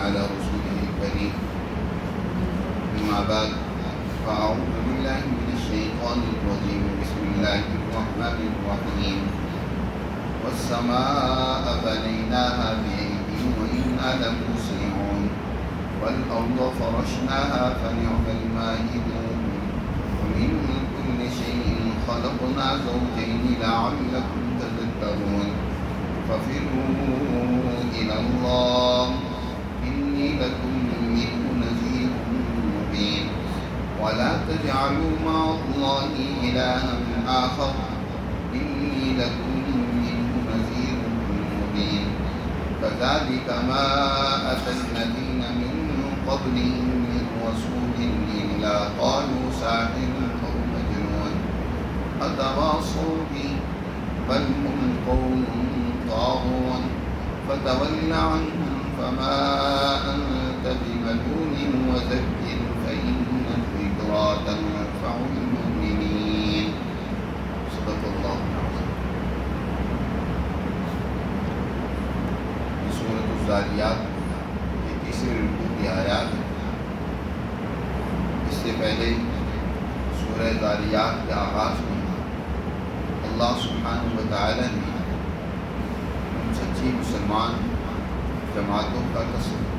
على رسوله الكريم. أما بعد فأعوذ بالله من الشيطان الرجيم. بسم الله الرحمن الرحيم. والسماء بنيناها بأيد وإنا لموسعون والأرض فرشناها فنعم الماهدون ومن كل شيء خلقنا زوجين لعلكم تذكرون. ففروا إلى الله إني لكم منه نذير مبين. ولا تجعلوا مع الله إلها آخر إني لكم منه نذير مبين. كذلك ما أتى الذين من قبلهم من رسول إلا قالوا ساحر أو مجنون أتواصوا به بل هم قوم طاغون. فتول عنهم فما أنت بملوم وذكر فإن الذكرى تنفع المؤمنين. صدق الله العظيم. سورۃ الذاریات یہ تیسری رکوع کی آیات ہے. اس سے پہلے سورہ ذاریات کے آغاز میں اللہ سبحانہ و تعالی نے ان سچی مسلمان جماعتوں کا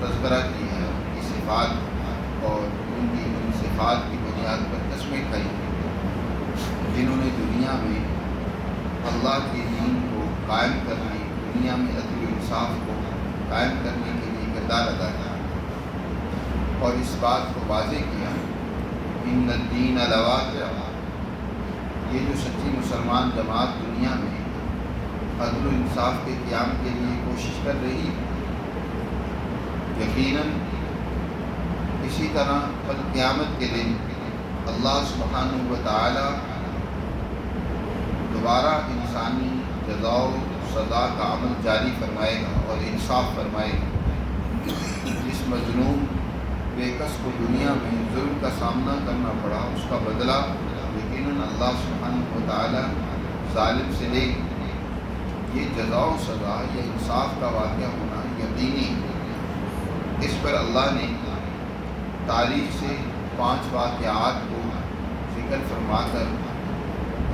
تذکرہ کیا ہے، ان کی صفات اور ان صفات کی بنیاد پر قسمیں کھائی جنہوں نے دنیا میں اللہ کے دین کو قائم کرنے، دنیا میں عدل و انصاف کو قائم کرنے کے لیے کردار ادا کیا اور اس بات کو واضح کیا ان الدین لواقع. یہ جو سچی مسلمان جماعت دنیا میں عدل و انصاف کے قیام کے لیے کوشش کر رہی ہے، یقیناً اسی طرح کل قیامت کے دن اللہ سبحانہ و تعالی دوبارہ انسانی جزا و سزا کا عمل جاری فرمائے گا اور انصاف فرمائے گا. جس مظلوم بے کس کو دنیا میں ظلم کا سامنا کرنا پڑا اس کا بدلہ یقیناً اللہ سبحانہ و تعالی ظالم سے لے. یہ جزا و سزا یا انصاف کا واقعہ ہونا یقینی ہے. اس پر اللہ نے تاریخ سے 5 واقعات کو ذکر فرما کر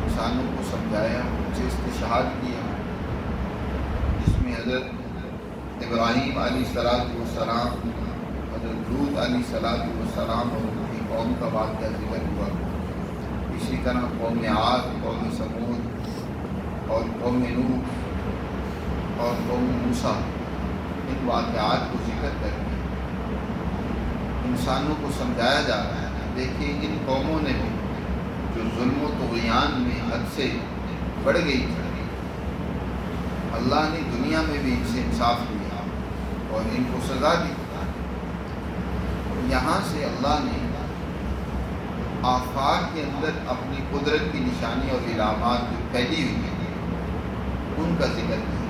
انسانوں کو سمجھایا، ان سے استشہاد کیا، جس میں حضرت ابراہیم علیہ السلام، حضرت لوط علیہ السلام اور ان کی قوم کا واقعہ ذکر ہوا. اسی طرح قوم عاد، قوم ثمود اور قوم نوح اور قوم موسیٰ، ان واقعات کو ذکر کر کے انسانوں کو سمجھایا جا رہا ہے. دیکھیے ان قوموں نے بھی جو ظلم و طغیان میں حد سے بڑھ گئی تھی، اللہ نے دنیا میں بھی ان سے انصاف کیا اور ان کو سزا دی. یہاں سے اللہ نے آفاق کے اندر اپنی قدرت کی نشانی اور علامات جو پھیلی ہوئی ہیں ان کا ذکر کیا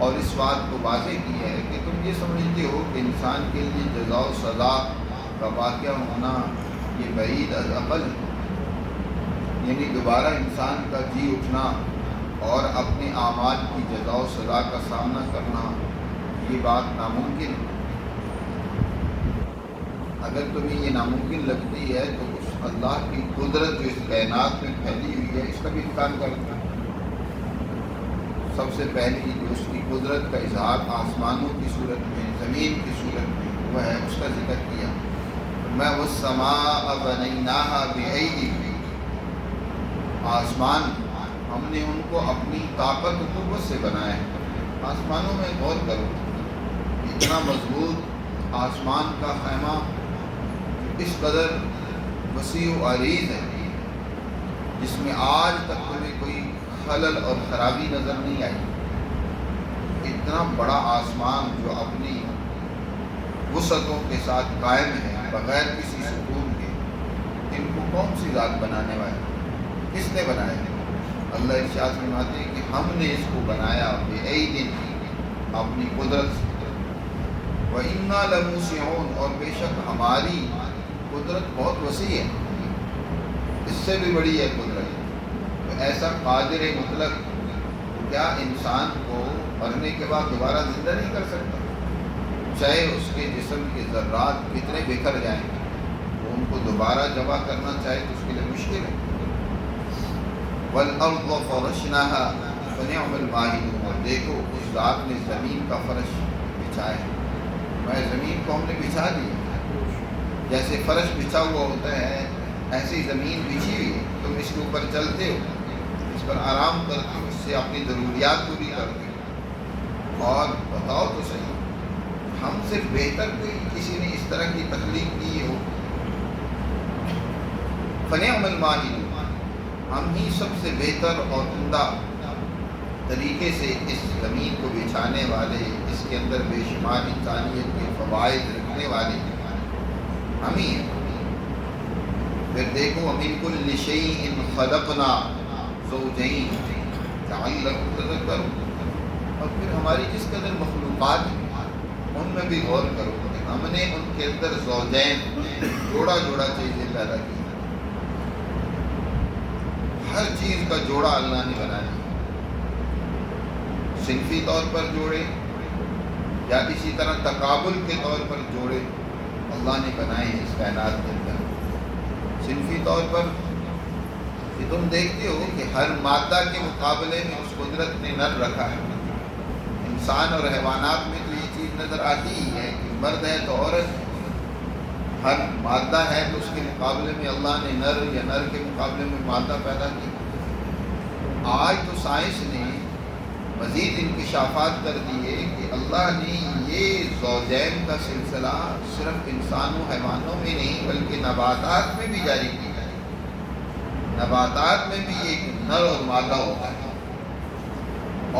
اور اس بات کو واضح کیا ہے کہ تم یہ سمجھتے ہو کہ انسان کے لیے جزا و سزا کا واقعہ ہونا یہ بعید از عقل ہے، یعنی دوبارہ انسان کا جی اٹھنا اور اپنے اعمال کی جزا و سزا کا سامنا کرنا یہ بات ناممکن ہے. اگر تمہیں یہ ناممکن لگتی ہے تو اس اللہ کی قدرت جو اس کائنات میں پھیلی ہوئی ہے اس کا بھی انکار کرو. سب سے پہلی جو اس کی قدرت کا اظہار آسمانوں کی صورت میں، زمین کی صورت میں ہوا ہے، اس کا ذکر کیا. میں والسماء بنیناہا بأیدی، آسمان ہم نے ان کو اپنی طاقت و قوت سے بنایا ہے. آسمانوں میں غور کرو، اتنا مضبوط آسمان کا خیمہ اس قدر وسیع و عریض ہے جس میں آج تک تمہیں کوئی خلل اور خرابی نظر نہیں آئی. اتنا بڑا آسمان جو اپنی وسعتوں کے ساتھ قائم ہے بغیر کسی سکون کے، ان کو کون سی ذات بنانے والی؟ کس نے بنایا؟ اللہ ارشاد فرماتے ہیں کہ ہم نے اس کو بنایا بِأَیْدٍ، اپنی قدرت سے. وَإِنَّا لَمُوسِعُونَ، اور بے شک ہماری قدرت بہت وسیع ہے، اس سے بھی بڑی ہے قدرت. تو ایسا قادر مطلق کیا انسان کو مرنے کے بعد دوبارہ زندہ نہیں کر سکتا؟ چاہے اس کے جسم کے ذرات کتنے بکھر جائیں، وہ ان کو دوبارہ جمع کرنا چاہے تو اس کے لیے مشکل ہے۔ وَالْأَرْضَ فَرَشْنَاهَا فَنِعْمَ الْمَاهِدُونَ، اور دیکھو اس ذات نے زمین کا فرش بچھایا ہے، میں زمین کو ہم نے بچھا دی، جیسے فرش بچھا ہوا ہوتا ہے ایسی زمین بچھی ہوئی ہے، تم اس کے اوپر چلتے ہو، اس پر آرام کرتے ہو، اس سے اپنی ضروریات پوری کرتے ہو۔ اور بتاؤ تو صحیح، ہم سے بہتر کوئی کسی نے اس طرح کی تخلیق کی ہو؟ فنعم الماہدون، ہم ہی سب سے بہتر اور عمدہ طریقے سے اس زمین کو بچھانے والے، اس کے اندر بے شمار انسانیت کے فوائد رکھنے والے ہم ہی ہیں۔ پھر دیکھو وَمِن كُلِّ شَيْءٍ خَلَقْنَا زَوْجَيْنِ لَعَلَّكُمْ تَذَكَّرُونَ، اور پھر ہماری جس قدر مخلوقات ہیں ان میں بھی غور کرو کہ ہم نے ان کے اندر زوجین، جوڑا جوڑا چیزیں پیدا کی، ہر چیز کا جوڑا اللہ نے بنایا، صنفی طور پر جوڑے یا اسی طرح تقابل کے طور پر جوڑے اللہ نے بنائے ہیں اس کائنات کے اندر۔ صنفی طور پر کہ تم دیکھتے ہو کہ ہر مادہ کے مقابلے میں اس قدرت نے نر رکھا ہے، انسان اور حیوانات میں تو یہ چیز نظر آتی ہی ہے کہ مرد ہے تو عورت، ہر مادہ ہے تو اس کے مقابلے میں اللہ نے نر، یا نر کے مقابلے میں مادہ پیدا کی۔ آج تو سائنس نے مزید انکشافات کر دیے کہ اللہ نے یہ زوجین کا سلسلہ صرف انسانوں حیوانوں میں نہیں بلکہ نباتات میں بھی جاری کیا ہے۔ نباتات میں بھی ایک نر اور مادہ ہوتا ہے،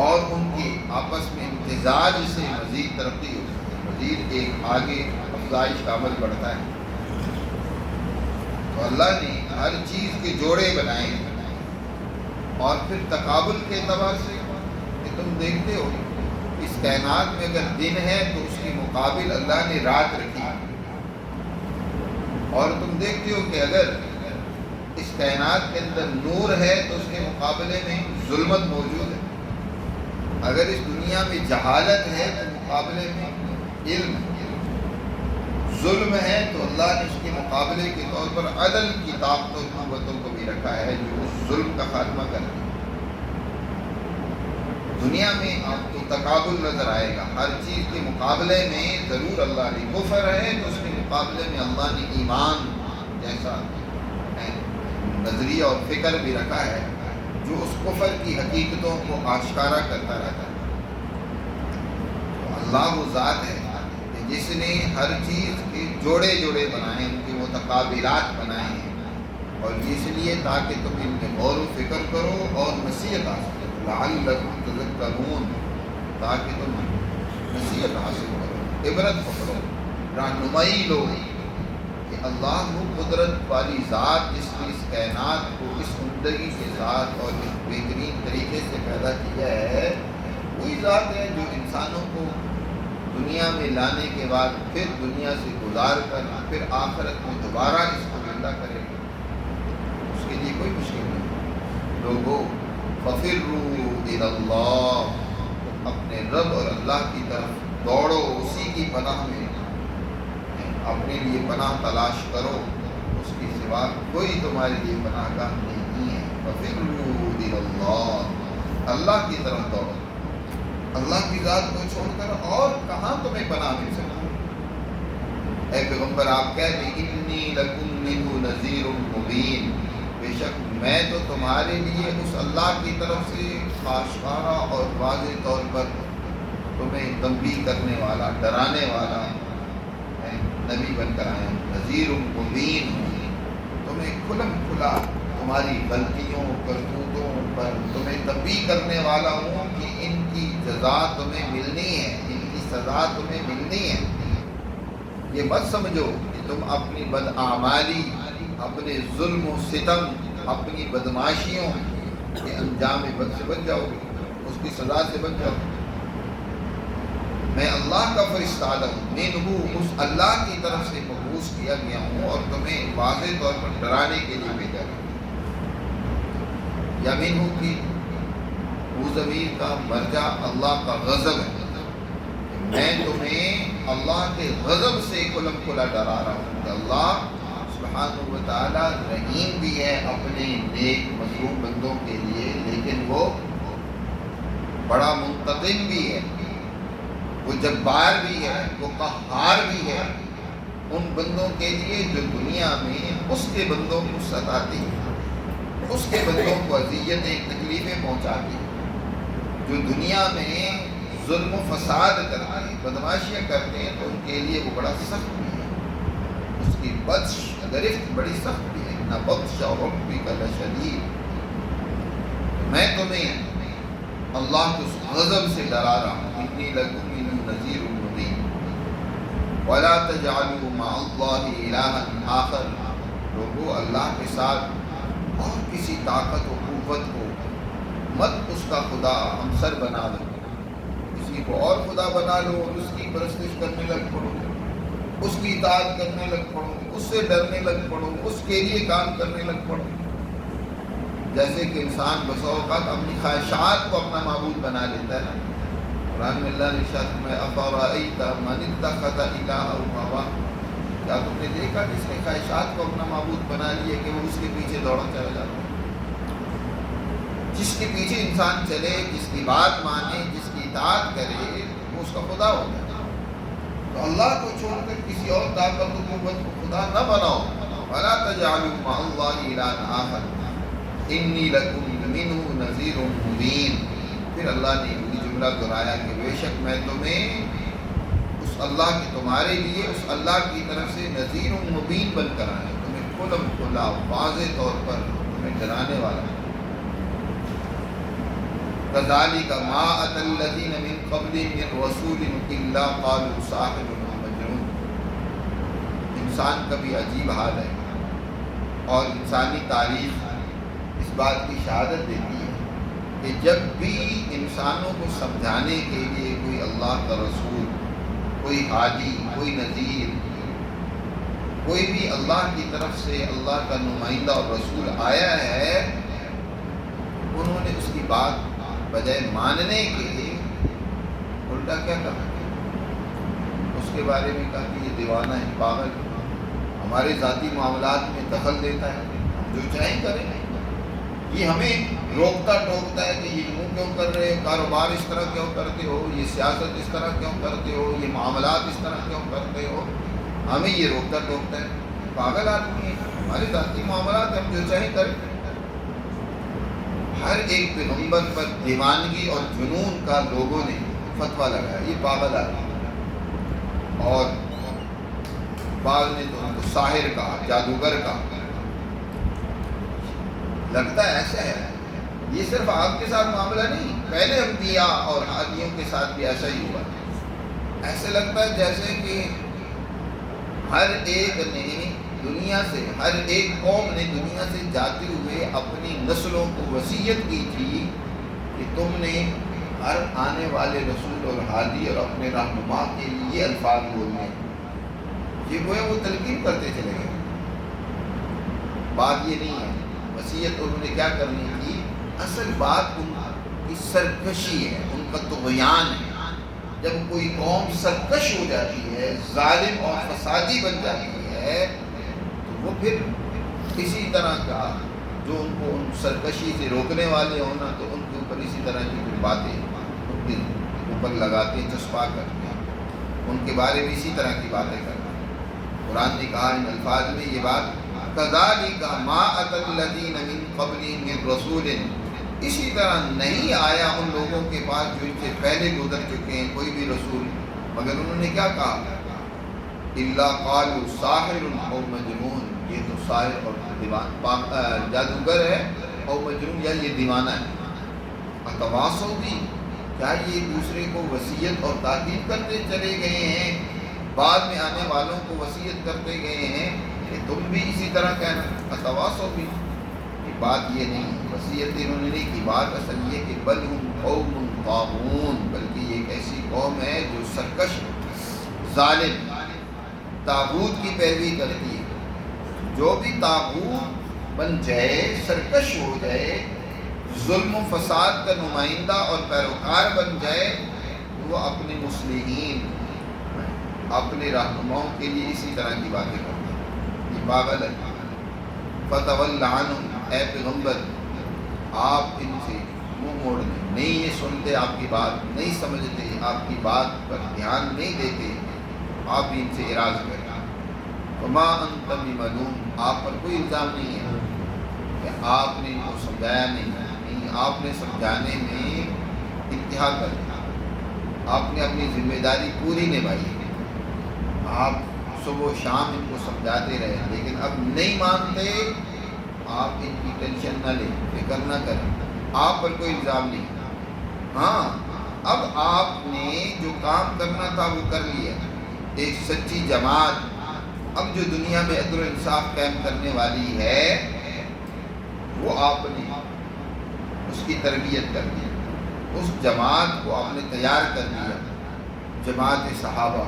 اور ان کی آپس میں امتزاج سے مزید ترقی ہوتی ہے، مزید ایک آگے افزائش کا عمل بڑھتا ہے۔ تو اللہ نے ہر چیز کے جوڑے بنائے ہیں، اور پھر تقابل کے اعتبار سے کہ تم دیکھتے ہو اس کائنات میں اگر دن ہے تو اس کے مقابل اللہ نے رات رکھی، اور تم دیکھتے ہو کہ اگر اس کائنات کے اندر نور ہے تو اس کے مقابلے میں ظلمت موجود ہے، اگر اس دنیا میں جہالت ہے تو مقابلے میں علم ہے، ظلم ہے تو اللہ نے اس کے مقابلے کے طور پر عدل کی طاقتوں اور قوتوں کو بھی رکھا ہے جو اس ظلم کا خاتمہ کرے۔ دنیا میں آپ کو تقابل نظر آئے گا، ہر چیز کے مقابلے میں ضرور اللہ نے، کفر ہے تو اس کے مقابلے میں اللہ نے ایمان جیسا نظریہ اور فکر بھی رکھا ہے جو اس کفر کی حقیقتوں کو آشکارا کرتا رہتا ہے۔ تو اللہ وہ ذات ہے کہ جس نے ہر چیز کے جوڑے جوڑے بنائے، ان کے متقابلات بنائے ہیں، اور اس لیے تاکہ تم ان میں غور و فکر کرو اور نصیحت حاصل کرو، لعلکم تذکرون، تاکہ تم نصیحت حاصل کرو، عبرت پکڑو، رہنمائی لو کہ اللہ وہ قدرت والی ذات جس نے اس کائنات کو اس عمدگی کے ساتھ اور اس بہترین طریقے سے پیدا کیا ہے، وہی ذات ہے جو انسانوں کو دنیا میں لانے کے بعد پھر دنیا سے گزار کر پھر آخرت میں دوبارہ اس کو زندہ کرے گا۔ اس کے لیے کوئی مشکل نہیں۔ لوگوں فَفِرُّوا إِلَى اللَّهِ، اپنے رب اور اللہ کی طرف دوڑو، اسی کی پناہ میں اپنے لیے پناہ تلاش کرو، اس کی سوا کوئی تمہارے لیے پناہ گاہ نہیں ہے۔ فَفِرُّوا إِلَى اللَّهِ، اللہ کی طرف دوڑو، اللہ کی ذات کو چھوڑ کر اور کہاں تمہیں پناہ مل سکتی؟ اے پیغمبر آپ کہہ دیں انی لکم منہ نذیر مبین، بے شک میں تو تمہارے لیے اس اللہ کی طرف سے آشکارا اور واضح طور پر تمہیں تنبیہ کرنے والا، ڈرانے والا نبی بن کر آیا ہوں، نذیر مبین، تمہیں کھلم کھلا تمہاری غلطیوں کرتوتوں پر تمہیں تنبیہ کرنے والا ہوں کہ ان کی جزا تمہیں ملنی ہے، ان کی سزا تمہیں ملنی ہے۔ یہ مت سمجھو کہ تم اپنی بدعمالی، اپنے ظلم و ستم، اپنی بدماشیوں کے انجام بد سے بچ جاؤ گے، اس کی سزا سے بچ جاؤ گے۔ میں اللہ کا فرشتہ ہوں، منہ اس اللہ کی طرف سے مبعوث کیا گیا ہوں اور تمہیں واضح طور پر ڈرانے کے لیے بھیجا گیا۔ یا منہ کی وہ ضمیر کا مرجع اللہ کا غضب ہے، میں تمہیں اللہ کے غضب سے کھلم کھلا ڈرا رہا ہوں کہ اللہ سبحانہ و تعالیٰ رحیم بھی ہے اپنے نیک مظلوم بندوں کے لیے، لیکن وہ بڑا منتقم بھی ہے، وہ جبار بھی ہے، وہ قہار بھی ہے ان بندوں کے لیے جو دنیا میں اس کے بندوں کو ستاتے ہیں، اس کے بندوں کو اذیتیں تکلیفیں پہنچاتے ہیں، جو دنیا میں ظلم و فساد کرتے ہیں، بدماشیاں کرتے ہیں، تو ان کے لیے وہ بڑا سخت بھی ہے، اس کی بطش گرفت بڑی سخت بھی ہے، نہ بطش ربک لشدید۔ میں تمہیں اللہ کے اس غضب سے ڈرا رہا ہوں، انی لکم منہ نذیر مبین ولا تجعلوا مع اللہ الہا آخر۔ لوگو اللہ کے ساتھ اور کسی طاقت و قوت کو مت اس کا خدا ہمسر بنا لو، کسی کو اور خدا بنا لو اور اس کی پرستش کرنے لگ پڑو، اس کی اطاعت کرنے لگ پڑو، اس سے ڈرنے لگ پڑو، اس کے لیے کام کرنے لگ پڑو۔ جیسے کہ انسان بسا اوقات اپنی خواہشات کو اپنا معبود بنا لیتا ہے۔ قرآن میں اللہ نے ارشاد فرمایا افرأیت من اتخذ الہہ ہواہ، کیا تم نے دیکھا جس نے خواہشات کو اپنا معبود بنا لیا کہ وہ اس کے پیچھے دوڑا چلا جاتا ہے؟ جس کے پیچھے انسان چلے، جس کی بات مانے، جس کی اطاعت کرے، وہ اس کا خدا ہوتا ہے۔ تو اللہ کو چھوڑ کر کسی اور طاقت و قوت کو خدا نہ بناؤ۔ ولا تجعلوا مع اللہ الہا آخر انی لکم منہ نذیر مبین۔ پھر اللہ نے یہ جملہ دہرایا کہ بے شک میں تمہیں اس اللہ کی تمہارے لیے اس اللہ کی طرف سے نذیر مبین بن کر آیا، تمہیں کھلم کھلا واضح طور پر تمہیں ڈرانے والا ہے۔ کذالک ما اتی الذین من قبلہم من رسول الا قالوا ساحر او مجنون۔ انسان کا بھی عجیب حال ہے، اور انسانی تاریخ اس بات کی شہادت دیتی ہے کہ جب بھی انسانوں کو سمجھانے کے لیے کوئی اللہ کا رسول، کوئی ہادی، کوئی نذیر، کوئی بھی اللہ کی طرف سے اللہ کا نمائندہ اور رسول آیا ہے، انہوں نے اس کی بات بجائے ماننے کے الٹا کیا کہا؟ اس کے بارے میں کہا کہ یہ دیوانہ ہے، پاگل، ہمارے ذاتی معاملات میں دخل دیتا ہے، ہم جو چاہیں کریں، یہ ہمیں روکتا ٹوکتا ہے کہ یہ یوں کیوں کر رہے ہو، کاروبار اس طرح کیوں کرتے ہو، یہ سیاست اس طرح کیوں کرتے ہو، یہ معاملات اس طرح کیوں کرتے ہو، ہمیں یہ روکتا ٹوکتا ہے۔ پاگل آدمی ہے، ہمارے ذاتی معاملات ہم جو چاہیں کریں۔ ہر ایک پیغمبر پر دیوانگی اور جنون کا لوگوں نے فتویٰ لگایا، یہ پاگل آدمی، اور بعض نے تو ان کو ساحر کہا، جادوگر کہا۔ لگتا ہے ایسا ہے، یہ صرف آپ کے ساتھ معاملہ نہیں، پہلے انبیاء اور ہادیوں کے ساتھ بھی ایسا ہی ہوا۔ ایسے لگتا ہے جیسے کہ ہر ایک نے دنیا سے، ہر ایک قوم نے دنیا سے جاتے ہوئے اپنی نسلوں کو وصیت کی تھی کہ تم نے ہر آنے والے رسول اور ہادی اور اپنے رہنما کے لیے الفاظ بولنے، یہ وہ تلقین کرتے چلے گئے۔ بات یہ نہیں ہے وصیت انہوں نے کیا کرنی تھی، اصل بات ان کی سرکشی ہے، ان کا طغیان ہے۔ جب کوئی قوم سرکش ہو جاتی ہے، ظالم اور فسادی بن جاتی ہے، تو وہ پھر اسی طرح کا جو ان کو ان سرکشی سے روکنے والے ہونا، تو ان کے اوپر اسی طرح کی پھر باتیں ان کے اوپر لگاتے ہیں، چسپا کرتے ہیں، ان کے بارے میں اسی طرح کی باتیں کرتے ہیں۔ قرآن نے کہا ان الفاظ میں یہ بات، کذالک ما اتی الذین من قبلہم من رسول، اسی طرح نہیں آیا ان لوگوں کے پاس جو ان سے پہلے گزر چکے ہیں کوئی بھی رسول، مگر انہوں نے کیا کہا، الا قالوا ساحر او مجنون، یہ تو ساحر اور جادوگر ہے، او مجنون یا یہ دیوانہ ہے۔ اتواصوا بھی، کیا یہ دوسرے کو وصیت اور تاکید کرتے چلے گئے ہیں، بعد میں آنے والوں کو وصیت کرتے گئے ہیں کہ تم بھی اسی طرح کہنا۔ اتواصوا بھی، بات یہ نہیں، وصیت انہوں نے نہیں کی، بات اصل یہ کہ بل ہم قوم طاغون، بلکہ یہ ایک ایسی قوم ہے جو سرکش، ظالم، طاغوت کی پیروی کرتی ہے۔ جو بھی طاغوت بن جائے، سرکش ہو جائے، ظلم و فساد کا نمائندہ اور پیروکار بن جائے، وہ اپنے مصلحین، اپنے رہنماؤں کے لیے اسی طرح کی باتیں کرتے ہیں، یہ پاگل ہے۔ فتول عنہم، اے پیغمبر آپ ان سے منہ موڑ لیں، نہیں یہ سنتے آپ کی بات، نہیں سمجھتے، آپ کی بات پر دھیان نہیں دیتے، آپ ان سے اعراض کریں۔ وما انت بملوم، آپ پر کوئی الزام نہیں ہے کہ آپ نے ان کو سمجھایا نہیں، آپ نے سمجھانے میں انتہا کر دیا، آپ نے اپنی ذمہ داری پوری نبھائی ہے، آپ صبح و شام ان کو سمجھاتے رہے لیکن اب نہیں مانتے، آپ ان کی ٹینشن نہ لیں، فکر نہ کریں، آپ پر کوئی الزام نہیں۔ ہاں اب آپ نے جو کام کرنا تھا وہ کر لیا، ایک سچی جماعت اب جو دنیا میں عدل و انصاف قائم کرنے والی ہے وہ آپ نے اس کی تربیت کر دی، اس جماعت کو آپ نے تیار کر دیا، جماعت صحابہ۔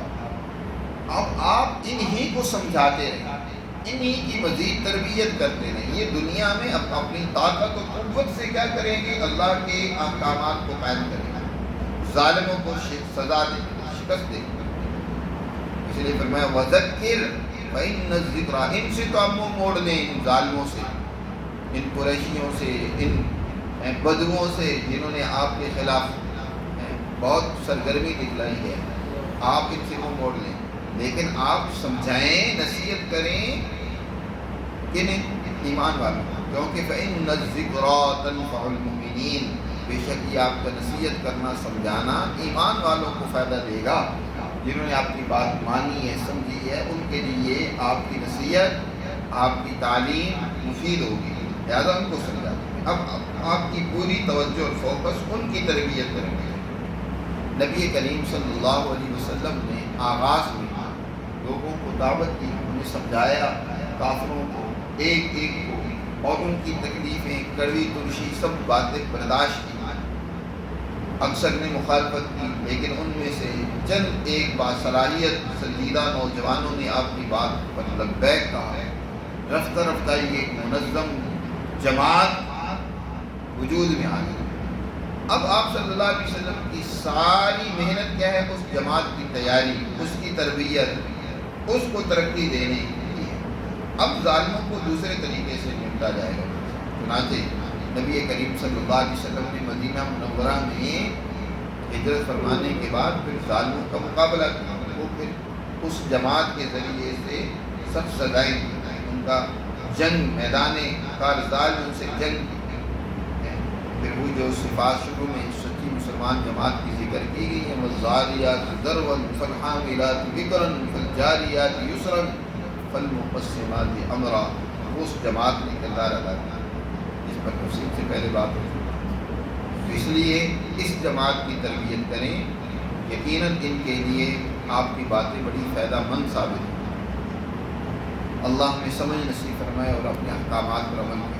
اب آپ انہی کو سمجھاتے رہیں، انہی کی مزید تربیت کرتے رہیں، یہ دنیا میں اپنی طاقت و قوت سے کیا کریں گے؟ اللہ کے احکامات کو قائم کریں گے، ظالموں کو سزا دیں گے، شکست دیں گے۔ اس لیے فرمایا وذکر فإن الذکریٰ، ان سے تو آپ منہ موڑ لیں، ان ظالموں سے، ان قریشیوں سے، ان بدوؤں سے جنہوں نے آپ کے خلاف بہت سرگرمی دکھلائی ہے، آپ ان سے منہ موڑ لیں، لیکن آپ سمجھائیں، نصیحت کریں کنہیں؟ ایمان والوں، کیونکہ فإن الذکریٰ تنفع المؤمنین، بے شک یہ آپ کا نصیحت کرنا، سمجھانا ایمان والوں کو فائدہ دے گا، جنہوں نے آپ کی بات مانی ہے، سمجھی ہے، ان کے لیے آپ کی نصیحت، آپ کی تعلیم مفید ہوگی، لہٰذا ان کو سمجھا دیں۔ اب آپ کی پوری توجہ اور فوکس ان کی تربیت کریں گے۔ نبی کریم صلی اللہ علیہ وسلم نے آغاز میں لوگوں کو دعوت دی، انہیں سمجھایا، کافروں کو ایک ایک کو، اور ان کی تکلیفیں، کڑوی ترشی سب باتیں برداشت کی، اکثر نے مخالفت کی، لیکن ان میں سے چند ایک باصلاحیت سنجیدہ نوجوانوں نے آپ کی بات پر لبیک کہا، رفتہ رفتہ یہ ایک منظم جماعت وجود میں آ گئی۔ اب آپ صلی اللہ علیہ وسلم کی ساری محنت کیا ہے؟ اس جماعت کی تیاری، اس کی تربیت، اس کو ترقی دینے کی ہے۔ اب ظالموں کو دوسرے طریقے سے نمٹا جائے گا۔ چنانچہ نبی کریم صلی اللہ علیہ وسلم نے مدینہ منورہ میں ہجرت فرمانے کے بعد پھر ظالموں کا مقابلہ کیا، وہ پھر اس جماعت کے ذریعے سے سب سزائیں، ان کا جنگ، میدان کارزال میں ان سے جنگ کی، پھر وہ جو صفات شروع میں سچی مسلمان جماعت کی ذکر کی گئی ہیں، والذاریات ذروا فالحاملات وقرا فالجاریات یسرا فالمقسمات امرا، وہ اس جماعت نے کردار ادا کیا، اس پر تفصیل سے پہلے بات ہوئی۔ تو اس لیے اس جماعت کی تربیت کریں، یقیناً ان کے لیے آپ کی باتیں بڑی فائدہ مند ثابت ہیں۔ اللہ ہمیں سمجھ نصیب فرمائے اور اپنے احکامات پر عمل کرے۔